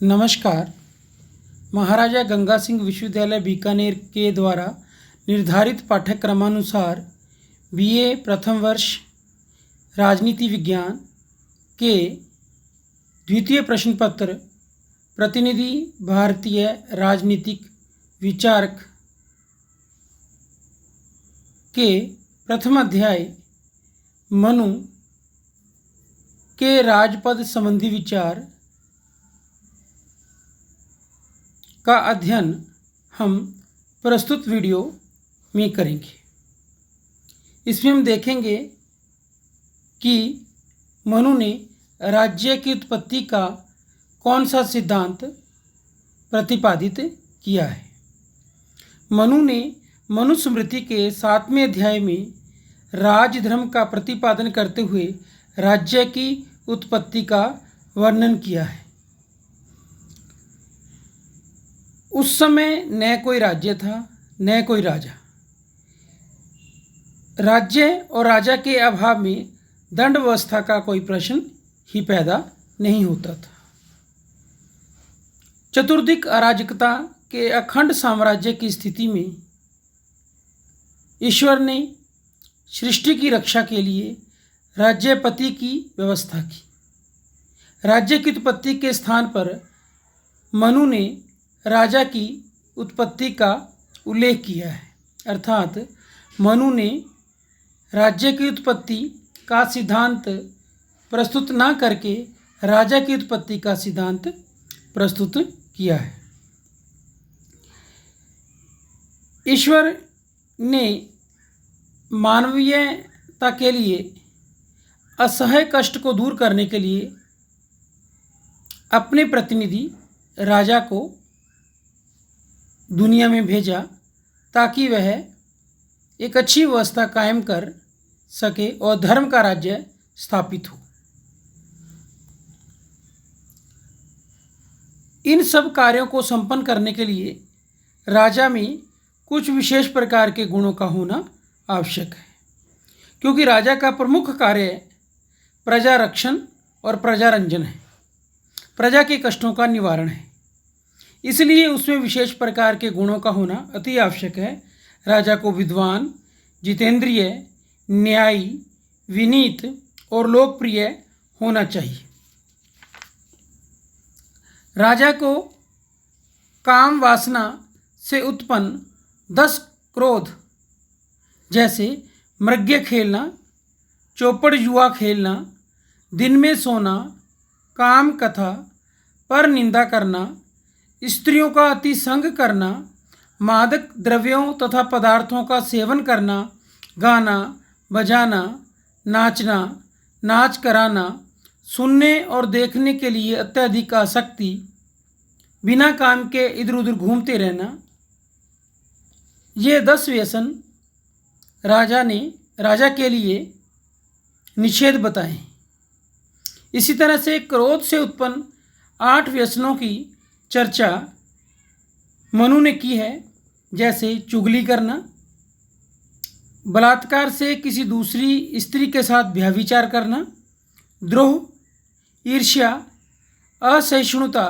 नमस्कार। महाराजा गंगा सिंह विश्वविद्यालय बीकानेर के द्वारा निर्धारित पाठ्यक्रमानुसार बीए प्रथम वर्ष राजनीति विज्ञान के द्वितीय प्रश्न पत्र प्रतिनिधि भारतीय राजनीतिक विचारक के प्रथम अध्याय मनु के राजपद संबंधी विचार का अध्ययन हम प्रस्तुत वीडियो में करेंगे। इसमें हम देखेंगे कि मनु ने राज्य की उत्पत्ति का कौन सा सिद्धांत प्रतिपादित किया है। मनु ने मनुस्मृति के 7वें अध्याय में राजधर्म का प्रतिपादन करते हुए राज्य की उत्पत्ति का वर्णन किया है। उस समय न कोई राज्य था न कोई राजा। राज्य और राजा के अभाव में दंड व्यवस्था का कोई प्रश्न ही पैदा नहीं होता था। चतुर्दिक अराजकता के अखंड साम्राज्य की स्थिति में ईश्वर ने सृष्टि की रक्षा के लिए राज्यपति की व्यवस्था की। राज्य की उत्पत्ति के स्थान पर मनु ने राजा की उत्पत्ति का उल्लेख किया है, अर्थात मनु ने राज्य की उत्पत्ति का सिद्धांत प्रस्तुत न करके राजा की उत्पत्ति का सिद्धांत प्रस्तुत किया है। ईश्वर ने मानवीयता के लिए असह्य कष्ट को दूर करने के लिए अपने प्रतिनिधि राजा को दुनिया में भेजा ताकि वह एक अच्छी व्यवस्था कायम कर सके और धर्म का राज्य स्थापित हो। इन सब कार्यों को संपन्न करने के लिए राजा में कुछ विशेष प्रकार के गुणों का होना आवश्यक है, क्योंकि राजा का प्रमुख कार्य प्रजा रक्षण और प्रजारंजन है, प्रजा के कष्टों का निवारण है। इसलिए उसमें विशेष प्रकार के गुणों का होना अति आवश्यक है। राजा को विद्वान, जितेंद्रिय, न्यायी, विनीत और लोकप्रिय होना चाहिए। राजा को काम वासना से उत्पन्न 10 क्रोध, जैसे मृग्य खेलना, चौपड़ जुआ खेलना, दिन में सोना, काम कथा, पर निंदा करना, स्त्रियों का अति संग करना, मादक द्रव्यों तथा पदार्थों का सेवन करना, गाना बजाना, नाचना, नाच कराना, सुनने और देखने के लिए अत्यधिक आसक्ति, बिना काम के इधर उधर घूमते रहना, ये 10 व्यसन राजा के लिए निषेध बताए। इसी तरह से क्रोध से उत्पन्न 8 व्यसनों की चर्चा मनु ने की है, जैसे चुगली करना, बलात्कार से किसी दूसरी स्त्री के साथ व्यभिचार करना, द्रोह, ईर्ष्या, असहिष्णुता,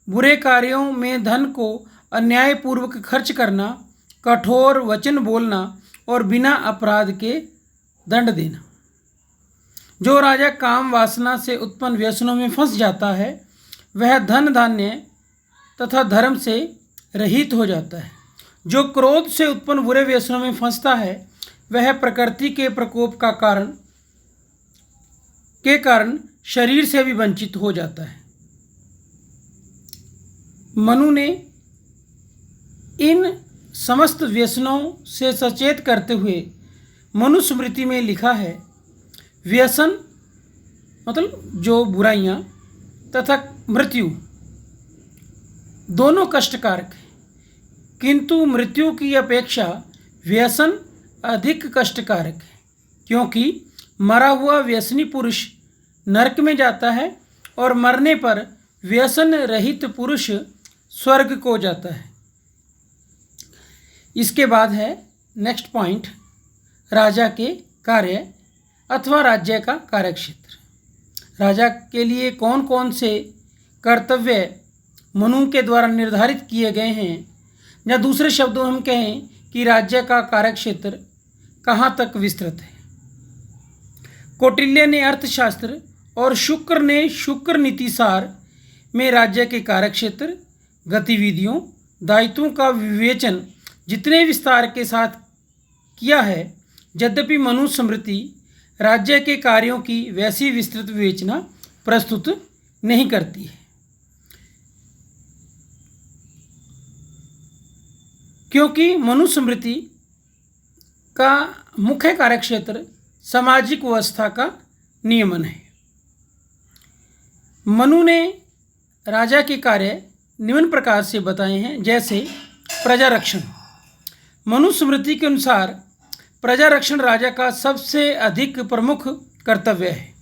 बुरे कार्यों में धन को अन्यायपूर्वक खर्च करना, कठोर वचन बोलना और बिना अपराध के दंड देना। जो राजा काम वासना से उत्पन्न व्यसनों में फंस जाता है वह धन धान्य तथा धर्म से रहित हो जाता है। जो क्रोध से उत्पन्न बुरे व्यसनों में फंसता है वह प्रकृति के प्रकोप के कारण शरीर से भी वंचित हो जाता है। मनु ने इन समस्त व्यसनों से सचेत करते हुए मनुस्मृति में लिखा है, व्यसन मतलब जो बुराइयां तथा मृत्यु दोनों कष्टकारक है, किंतु मृत्यु की अपेक्षा व्यसन अधिक कष्टकारक है, क्योंकि मरा हुआ व्यसनी पुरुष नरक में जाता है और मरने पर व्यसन रहित पुरुष स्वर्ग को जाता है। इसके बाद है नेक्स्ट पॉइंट, राजा के कार्य अथवा राज्य का कार्यक्षेत्र। राजा के लिए कौन कौन से कर्तव्य मनु के द्वारा निर्धारित किए गए हैं, या दूसरे शब्दों में हम कहें कि राज्य का कार्यक्षेत्र कहाँ तक विस्तृत है। कौटिल्य ने अर्थशास्त्र और शुक्र ने शुक्र नीतिसार में राज्य के कार्यक्षेत्र, गतिविधियों, दायित्वों का विवेचन जितने विस्तार के साथ किया है, यद्यपि मनुस्मृति राज्य के कार्यों की वैसी विस्तृत विवेचना प्रस्तुत नहीं करती है, क्योंकि मनुस्मृति का मुख्य कार्यक्षेत्र सामाजिक व्यवस्था का नियमन है। मनु ने राजा के कार्य निम्न प्रकार से बताए हैं, जैसे प्रजा रक्षण। मनुस्मृति के अनुसार प्रजा रक्षण राजा का सबसे अधिक प्रमुख कर्तव्य है।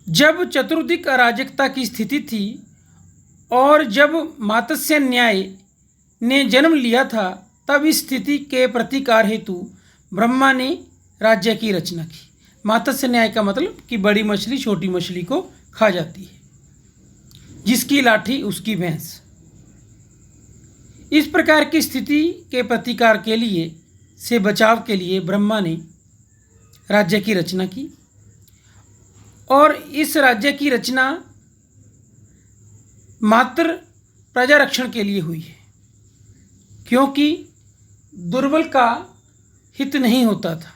जब चतुर्दिक अराजकता की स्थिति थी और जब मात्स्य न्याय ने जन्म लिया था, तब इस स्थिति के प्रतिकार हेतु ब्रह्मा ने राज्य की रचना की। मात्स्य न्याय का मतलब कि बड़ी मछली छोटी मछली को खा जाती है, जिसकी लाठी उसकी भैंस। इस प्रकार की स्थिति के प्रतिकार के लिए से बचाव के लिए ब्रह्मा ने राज्य की रचना की, और इस राज्य की रचना मात्र प्रजा रक्षण के लिए हुई है, क्योंकि दुर्बल का हित नहीं होता था,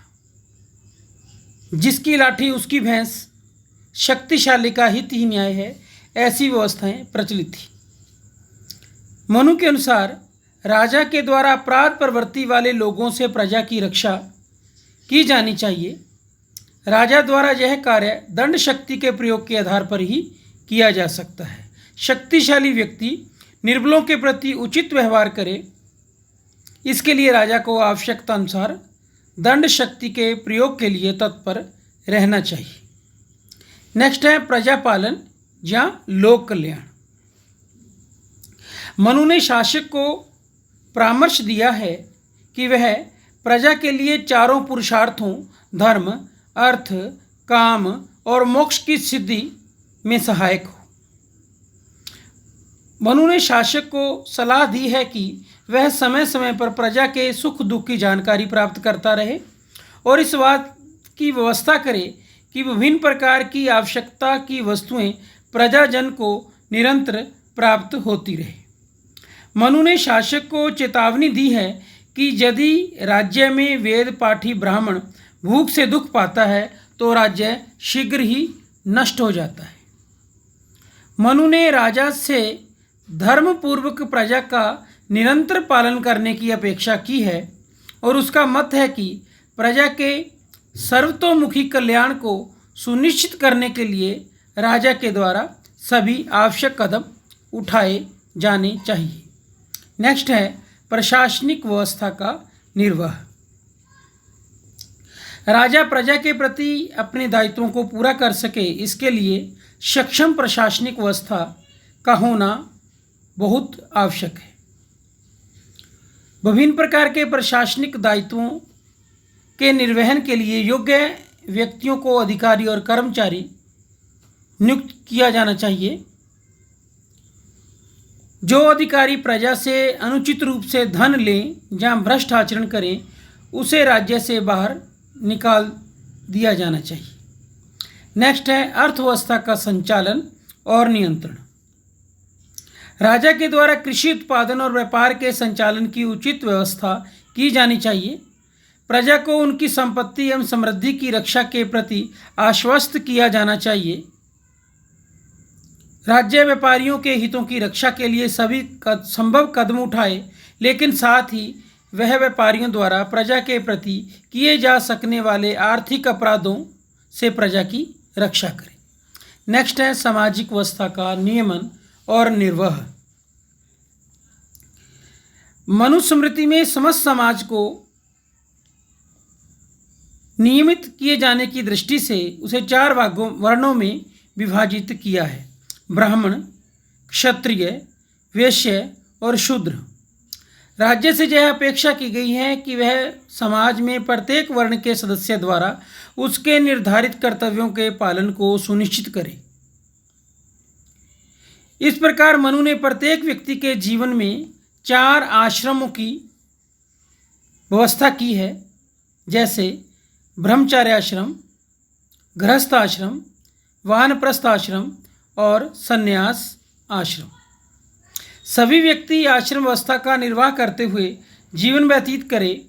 जिसकी लाठी उसकी भैंस, शक्तिशाली का हित ही न्याय है, ऐसी व्यवस्थाएं प्रचलित थी। मनु के अनुसार राजा के द्वारा अपराध प्रवृत्ति वाले लोगों से प्रजा की रक्षा की जानी चाहिए। राजा द्वारा यह कार्य दंड शक्ति के प्रयोग के आधार पर ही किया जा सकता है। शक्तिशाली व्यक्ति निर्बलों के प्रति उचित व्यवहार करे, इसके लिए राजा को आवश्यकता अनुसार दंड शक्ति के प्रयोग के लिए तत्पर रहना चाहिए। नेक्स्ट है प्रजापालन या लोक कल्याण। मनु ने शासक को परामर्श दिया है कि वह प्रजा के लिए चारों पुरुषार्थों धर्म, अर्थ, काम और मोक्ष की सिद्धि में सहायक हो। मनु ने शासक को सलाह दी है कि वह समय समय पर प्रजा के सुख दुख की जानकारी प्राप्त करता रहे और इस बात की व्यवस्था करे कि विभिन्न प्रकार की आवश्यकता की वस्तुएं प्रजाजन को निरंतर प्राप्त होती रहे। मनु ने शासक को चेतावनी दी है कि यदि राज्य में वेद पाठी ब्राह्मण भूख से दुख पाता है तो राज्य शीघ्र ही नष्ट हो जाता है। मनु ने राजा से धर्मपूर्वक प्रजा का निरंतर पालन करने की अपेक्षा की है और उसका मत है कि प्रजा के सर्वतोमुखी कल्याण को सुनिश्चित करने के लिए राजा के द्वारा सभी आवश्यक कदम उठाए जाने चाहिए। नेक्स्ट है प्रशासनिक व्यवस्था का निर्वाह। राजा प्रजा के प्रति अपने दायित्वों को पूरा कर सके, इसके लिए सक्षम प्रशासनिक व्यवस्था का होना बहुत आवश्यक है। विभिन्न प्रकार के प्रशासनिक दायित्वों के निर्वहन के लिए योग्य व्यक्तियों को अधिकारी और कर्मचारी नियुक्त किया जाना चाहिए। जो अधिकारी प्रजा से अनुचित रूप से धन लें या भ्रष्ट आचरण करें, उसे राज्य से बाहर निकाल दिया जाना चाहिए। नेक्स्ट है अर्थव्यवस्था का संचालन और नियंत्रण। राजा के द्वारा कृषि उत्पादन और व्यापार के संचालन की उचित व्यवस्था की जानी चाहिए। प्रजा को उनकी संपत्ति एवं समृद्धि की रक्षा के प्रति आश्वस्त किया जाना चाहिए। राज्य व्यापारियों के हितों की रक्षा के लिए सभी संभव कदम उठाए, लेकिन साथ ही वह व्यापारियों द्वारा प्रजा के प्रति किए जा सकने वाले आर्थिक अपराधों से प्रजा की रक्षा करे। नेक्स्ट है सामाजिक व्यवस्था का नियमन और निर्वाह। मनुस्मृति में समस्त समाज को नियमित किए जाने की दृष्टि से उसे 4 वर्णों में विभाजित किया है: ब्राह्मण, क्षत्रिय, वैश्य और शूद्र। राज्य से यह अपेक्षा की गई है कि वह समाज में प्रत्येक वर्ण के सदस्य द्वारा उसके निर्धारित कर्तव्यों के पालन को सुनिश्चित करे। इस प्रकार मनु ने प्रत्येक व्यक्ति के जीवन में 4 आश्रमों की व्यवस्था की है, जैसे ब्रह्मचार्य आश्रम, गृहस्थ आश्रम, वानप्रस्थ आश्रम और संन्यास आश्रम। सभी व्यक्ति आश्रम व्यवस्था का निर्वाह करते हुए जीवन व्यतीत करे।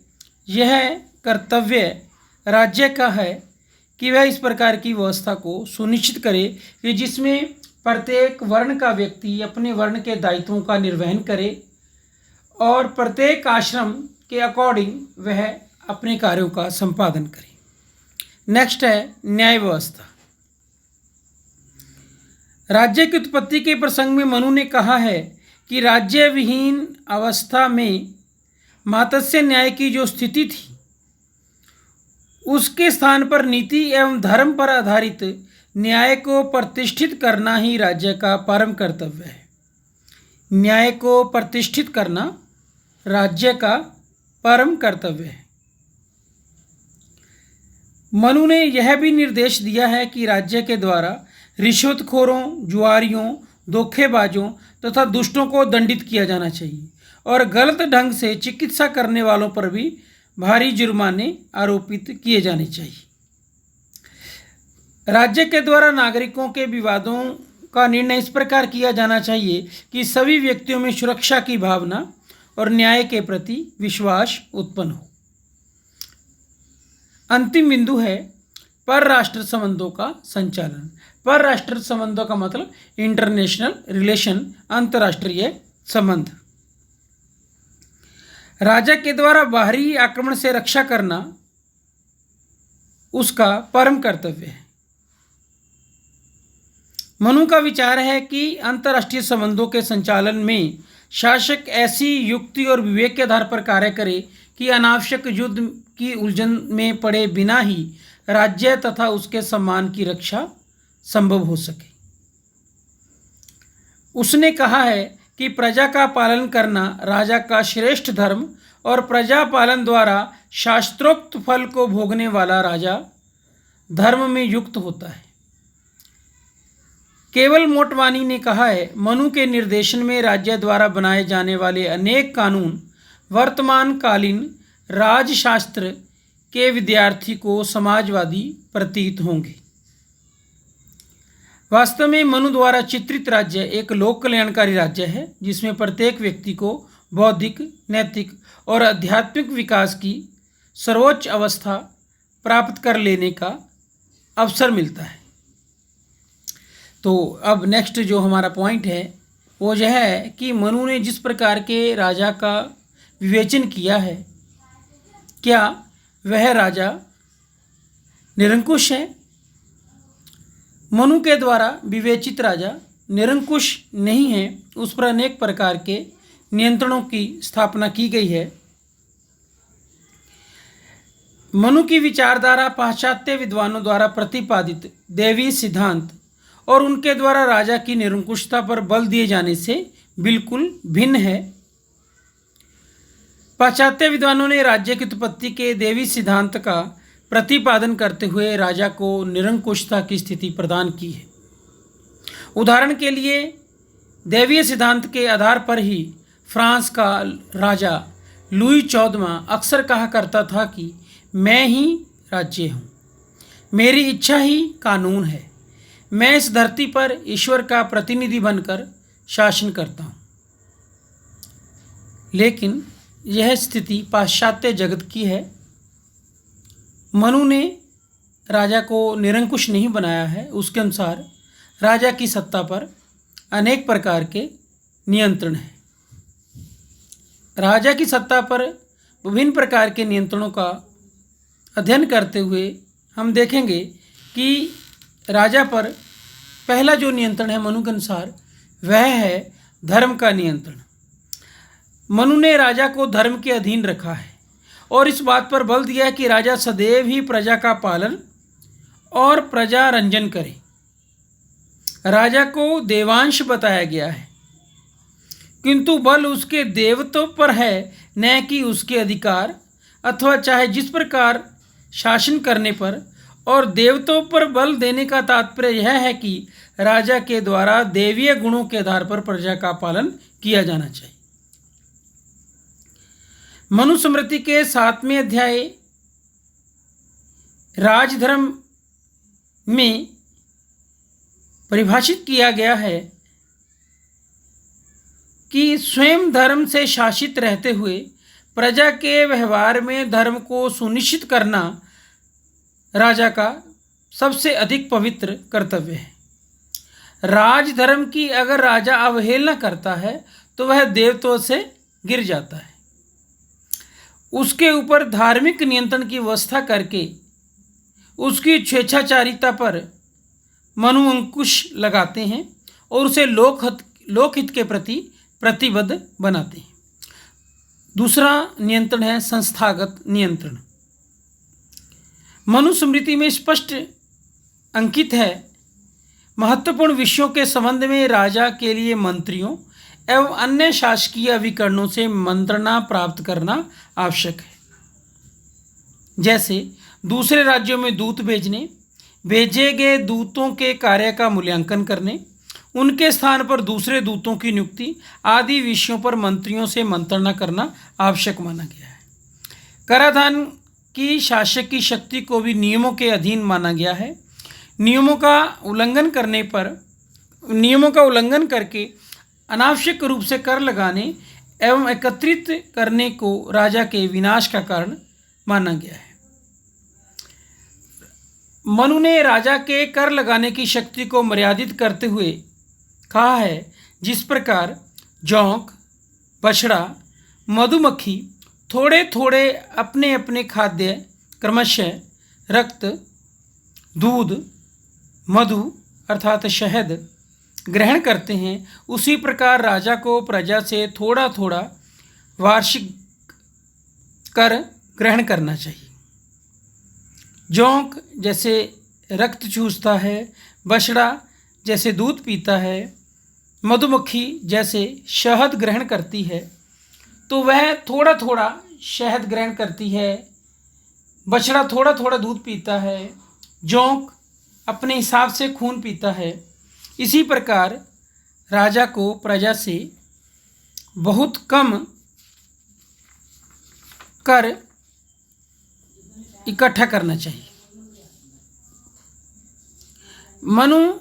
यह कर्तव्य राज्य का है कि वह इस प्रकार की व्यवस्था को सुनिश्चित करे कि जिसमें प्रत्येक वर्ण का व्यक्ति अपने वर्ण के दायित्वों का निर्वहन करे और प्रत्येक आश्रम के अकॉर्डिंग वह अपने कार्यों का संपादन करे। नेक्स्ट है न्याय व्यवस्था। राज्य की उत्पत्ति के प्रसंग में मनु ने कहा है कि राज्य विहीन अवस्था में मात्स्य न्याय की जो स्थिति थी उसके स्थान पर नीति एवं धर्म पर आधारित न्याय को प्रतिष्ठित करना ही राज्य का परम कर्तव्य है। न्याय को प्रतिष्ठित करना राज्य का परम कर्तव्य है। मनु ने यह भी निर्देश दिया है कि राज्य के द्वारा रिश्वतखोरों, जुआरियों, धोखेबाजों तथा दुष्टों को दंडित किया जाना चाहिए और गलत ढंग से चिकित्सा करने वालों पर भी भारी जुर्माने आरोपित किए जाने चाहिए। राज्य के द्वारा नागरिकों के विवादों का निर्णय इस प्रकार किया जाना चाहिए कि सभी व्यक्तियों में सुरक्षा की भावना और न्याय के प्रति विश्वास उत्पन्न हो। अंतिम बिंदु है परराष्ट्र संबंधों का संचालन। परराष्ट्र संबंधों का मतलब इंटरनेशनल रिलेशन, अंतर्राष्ट्रीय संबंध। राजा के द्वारा बाहरी आक्रमण से रक्षा करना उसका परम कर्तव्य है। मनु का विचार है कि अंतर्राष्ट्रीय संबंधों के संचालन में शासक ऐसी युक्ति और विवेक के आधार पर कार्य करे कि अनावश्यक युद्ध की उलझन में पड़े बिना ही राज्य तथा उसके सम्मान की रक्षा संभव हो सके। उसने कहा है कि प्रजा का पालन करना राजा का श्रेष्ठ धर्म और प्रजा पालन द्वारा शास्त्रोक्त फल को भोगने वाला राजा धर्म में युक्त होता है। केवल मोटवानी ने कहा है, मनु के निर्देशन में राज्य द्वारा बनाए जाने वाले अनेक कानून वर्तमान कालीन राजशास्त्र के विद्यार्थी को समाजवादी प्रतीत होंगे। वास्तव में मनु द्वारा चित्रित राज्य एक लोक कल्याणकारी राज्य है जिसमें प्रत्येक व्यक्ति को बौद्धिक, नैतिक और आध्यात्मिक विकास की सर्वोच्च अवस्था प्राप्त कर लेने का अवसर मिलता है। तो अब नेक्स्ट जो हमारा पॉइंट है वो यह है कि मनु ने जिस प्रकार के राजा का विवेचन किया है, क्या वह राजा निरंकुश है? मनु के द्वारा विवेचित राजा निरंकुश नहीं है, उस पर अनेक प्रकार के नियंत्रणों की स्थापना की गई है। मनु की विचारधारा पाश्चात्य विद्वानों द्वारा प्रतिपादित दैवी सिद्धांत और उनके द्वारा राजा की निरंकुशता पर बल दिए जाने से बिल्कुल भिन्न है। पाश्चात्य विद्वानों ने राज्य की उत्पत्ति के दैवी सिद्धांत का प्रतिपादन करते हुए राजा को निरंकुशता की स्थिति प्रदान की है। उदाहरण के लिए दैवीय सिद्धांत के आधार पर ही फ्रांस का राजा लुई 14वां अक्सर कहा करता था कि मैं ही राज्य हूँ, मेरी इच्छा ही कानून है, मैं इस धरती पर ईश्वर का प्रतिनिधि बनकर शासन करता हूँ। लेकिन यह स्थिति पाश्चात्य जगत की है। मनु ने राजा को निरंकुश नहीं बनाया है। उसके अनुसार राजा की सत्ता पर अनेक प्रकार के नियंत्रण हैं। राजा की सत्ता पर विभिन्न प्रकार के नियंत्रणों का अध्ययन करते हुए हम देखेंगे कि राजा पर पहला जो नियंत्रण है मनु के अनुसार वह है धर्म का नियंत्रण। मनु ने राजा को धर्म के अधीन रखा है और इस बात पर बल दिया कि राजा सदैव ही प्रजा का पालन और प्रजा रंजन करे। राजा को देवांश बताया गया है, किंतु बल उसके देवत्व पर है, न कि उसके अधिकार अथवा चाहे जिस प्रकार शासन करने पर और देवताओं पर बल देने का तात्पर्य यह है कि राजा के द्वारा देवीय गुणों के आधार पर प्रजा का पालन किया जाना चाहिए। मनुस्मृति के 7वें अध्याय राजधर्म में परिभाषित किया गया है कि स्वयं धर्म से शासित रहते हुए प्रजा के व्यवहार में धर्म को सुनिश्चित करना राजा का सबसे अधिक पवित्र कर्तव्य है। राजधर्म की अगर राजा अवहेलना करता है तो वह देवत्व से गिर जाता है। उसके ऊपर धार्मिक नियंत्रण की व्यवस्था करके उसकी स्वेच्छाचारिता पर मनु अंकुश लगाते हैं और उसे लोकहित के प्रति प्रतिबद्ध बनाते हैं। दूसरा नियंत्रण है संस्थागत नियंत्रण। मनुस्मृति में स्पष्ट अंकित है, महत्वपूर्ण विषयों के संबंध में राजा के लिए मंत्रियों एवं अन्य शासकीय अभिकरणों से मंत्रणा प्राप्त करना आवश्यक है। जैसे दूसरे राज्यों में दूत भेजने, भेजे गए दूतों के कार्य का मूल्यांकन करने, उनके स्थान पर दूसरे दूतों की नियुक्ति आदि विषयों पर मंत्रियों से मंत्रणा करना आवश्यक माना गया है। कराधान की शासक की शक्ति को भी नियमों के अधीन माना गया है। नियमों का उल्लंघन करके अनावश्यक रूप से कर लगाने एवं एकत्रित करने को राजा के विनाश का कारण माना गया है। मनु ने राजा के कर लगाने की शक्ति को मर्यादित करते हुए कहा है, जिस प्रकार जोंक, बछड़ा, मधुमक्खी थोड़े थोड़े अपने अपने खाद्य क्रमशः रक्त, दूध, मधु अर्थात शहद ग्रहण करते हैं, उसी प्रकार राजा को प्रजा से थोड़ा थोड़ा वार्षिक कर ग्रहण करना चाहिए। जोंक जैसे रक्त चूसता है, बछड़ा जैसे दूध पीता है, मधुमक्खी जैसे शहद ग्रहण करती है तो वह थोड़ा थोड़ा शहद ग्रहण करती है, बछड़ा थोड़ा थोड़ा दूध पीता है, जोंक अपने हिसाब से खून पीता है। इसी प्रकार राजा को प्रजा से बहुत कम कर इकट्ठा करना चाहिए। मनु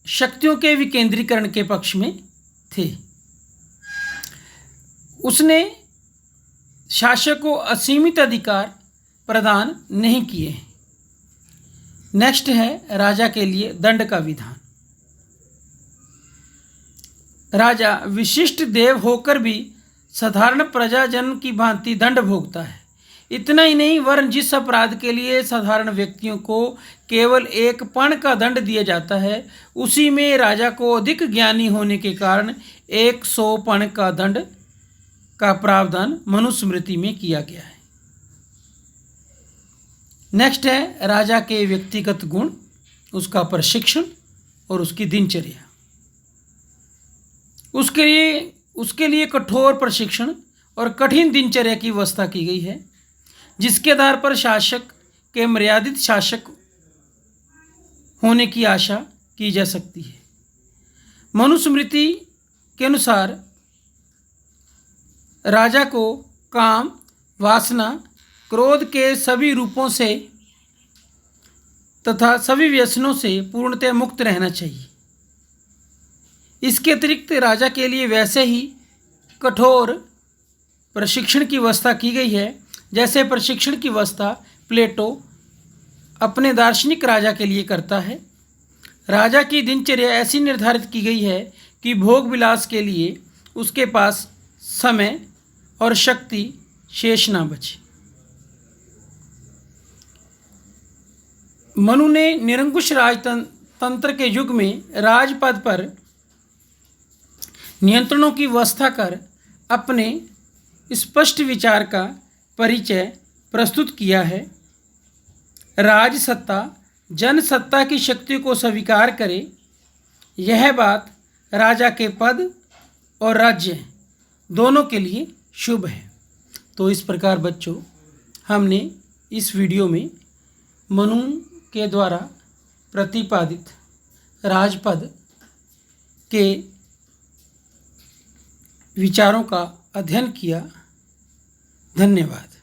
शक्तियों के विकेंद्रीकरण के पक्ष में थे। उसने शासक को असीमित अधिकार प्रदान नहीं किए हैं। नेक्स्ट है राजा के लिए दंड का विधान। राजा विशिष्ट देव होकर भी साधारण प्रजाजन की भांति दंड भोगता है। इतना ही नहीं, वरन जिस अपराध के लिए साधारण व्यक्तियों को केवल एक पण का दंड दिया जाता है, उसी में राजा को अधिक ज्ञानी होने के कारण 100 पण का दंड का प्रावधान मनुस्मृति में किया गया है। नेक्स्ट है राजा के व्यक्तिगत गुण, उसका प्रशिक्षण और उसकी दिनचर्या। उसके लिए कठोर प्रशिक्षण और कठिन दिनचर्या की व्यवस्था की गई है, जिसके आधार पर शासक के मर्यादित शासक होने की आशा की जा सकती है। मनुस्मृति के अनुसार राजा को काम, वासना, क्रोध के सभी रूपों से तथा सभी व्यसनों से पूर्णतः मुक्त रहना चाहिए। इसके अतिरिक्त राजा के लिए वैसे ही कठोर प्रशिक्षण की व्यवस्था की गई है, जैसे प्रशिक्षण की व्यवस्था प्लेटो अपने दार्शनिक राजा के लिए करता है। राजा की दिनचर्या ऐसी निर्धारित की गई है कि भोग विलास के लिए उसके पास समय और शक्ति शेष ना बचे। मनु ने निरंकुश राजतंत्र के युग में राजपद पर नियंत्रणों की व्यवस्था कर अपने स्पष्ट विचार का परिचय प्रस्तुत किया है। राजसत्ता जनसत्ता की शक्ति को स्वीकार करे, यह बात राजा के पद और राज्य दोनों के लिए शुभ है। तो इस प्रकार बच्चों, हमने इस वीडियो में मनु के द्वारा प्रतिपादित राजपद के विचारों का अध्ययन किया। धन्यवाद।